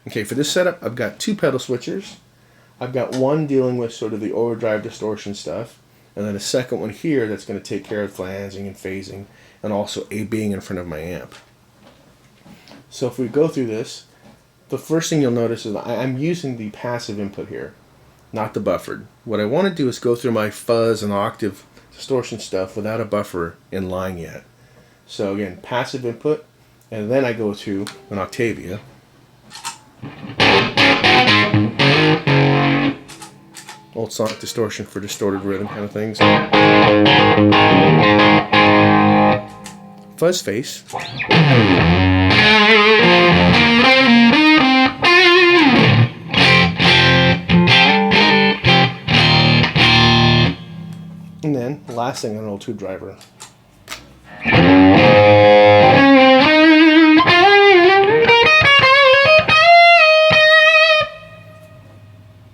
Okay, for this setup, I've got 2 pedal switchers. I've got one dealing with sort of the overdrive distortion stuff, and then a second one here that's going to take care of flanging and phasing, and also A-Bing in front of my amp. So if we go through this, the first thing you'll notice is I'm using the passive input here, not the buffered. What I want to do is go through my fuzz and octave distortion stuff without a buffer in line yet. So again, passive input, and then I go to an Octavia. Old sonic distortion for distorted rhythm kind of things. Fuzz face. And then, last thing on an old tube driver.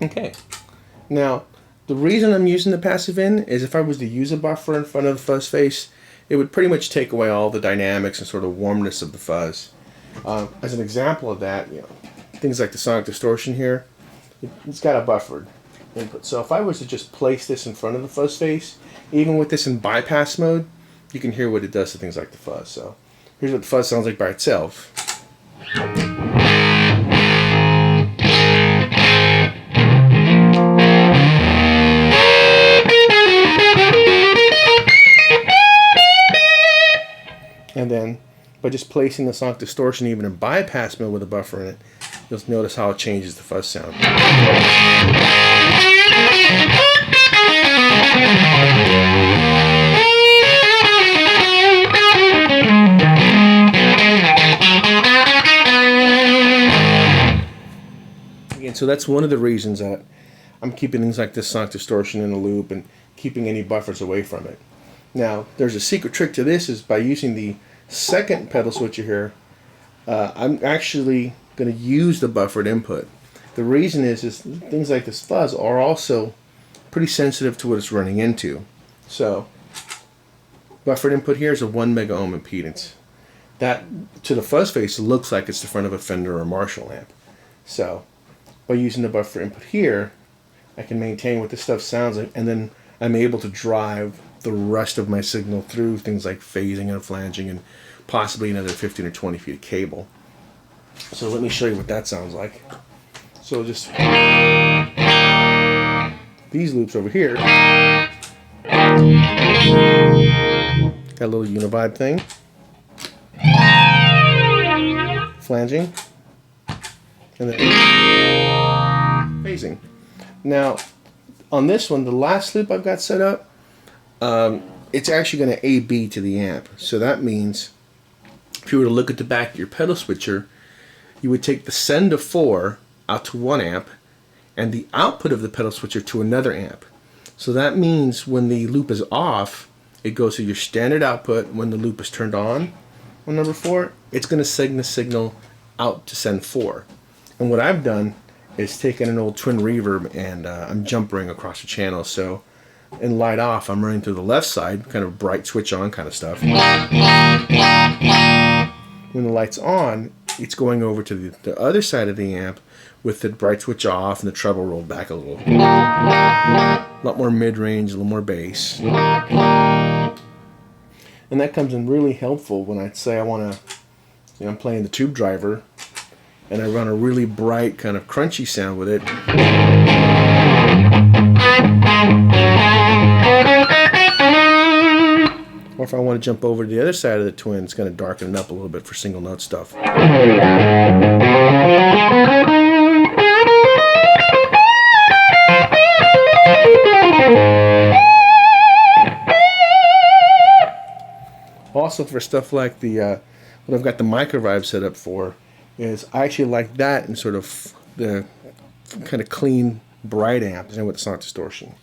Okay. Now, the reason I'm using the passive in is if I was to use a buffer in front of the fuzz face, it would pretty much take away all the dynamics and sort of warmness of the fuzz. As an example of that, things like the sonic distortion here, it's got a buffered input. So if I was to just place this in front of the fuzz face, even with this in bypass mode, you can hear what it does to things like the fuzz. So here's what the fuzz sounds like by itself. And then, by just placing the sonic distortion even in bypass mode with a buffer in it, you'll notice how it changes the fuzz sound. Again, so that's one of the reasons that I'm keeping things like this sonic distortion in a loop and keeping any buffers away from it. Now, there's a secret trick to this is by using the second pedal switcher here, I'm actually going to use the buffered input. The reason is things like this fuzz are also pretty sensitive to what it's running into. So, buffered input here is a 1 mega ohm impedance. That, to the fuzz face, looks like it's the front of a Fender or Marshall amp. So, by using the buffer input here, I can maintain what this stuff sounds like, and then I'm able to drive the rest of my signal through things like phasing and flanging and possibly another 15 or 20 feet of cable. So let me show you what that sounds like. So just these loops over here, got a little univibe thing, flanging, and then phasing. Now on this one, the last loop I've got set up, it's actually going to A-B to the amp. So that means if you were to look at the back of your pedal switcher, you would take the send of 4 out to one amp and the output of the pedal switcher to another amp. So that means when the loop is off, it goes to your standard output. When the loop is turned on number 4, it's going to send the signal out to send 4. And what I've done is taken an old twin reverb and I'm jumpering across the channel. So in light off, I'm running through the left side, kind of bright switch on kind of stuff. When the light's on, it's going over to the other side of the amp with the bright switch off and the treble rolled back a little. A lot more mid-range, a little more bass. And that comes in really helpful when I say I want to, I'm playing the tube driver and I run a really bright kind of crunchy sound with it. Or if I want to jump over to the other side of the twin, it's going to darken it up a little bit for single note stuff. Also for stuff like the what I've got the microvibe set up for is I actually like that in sort of the kind of clean, bright amp and with the sonic distortion.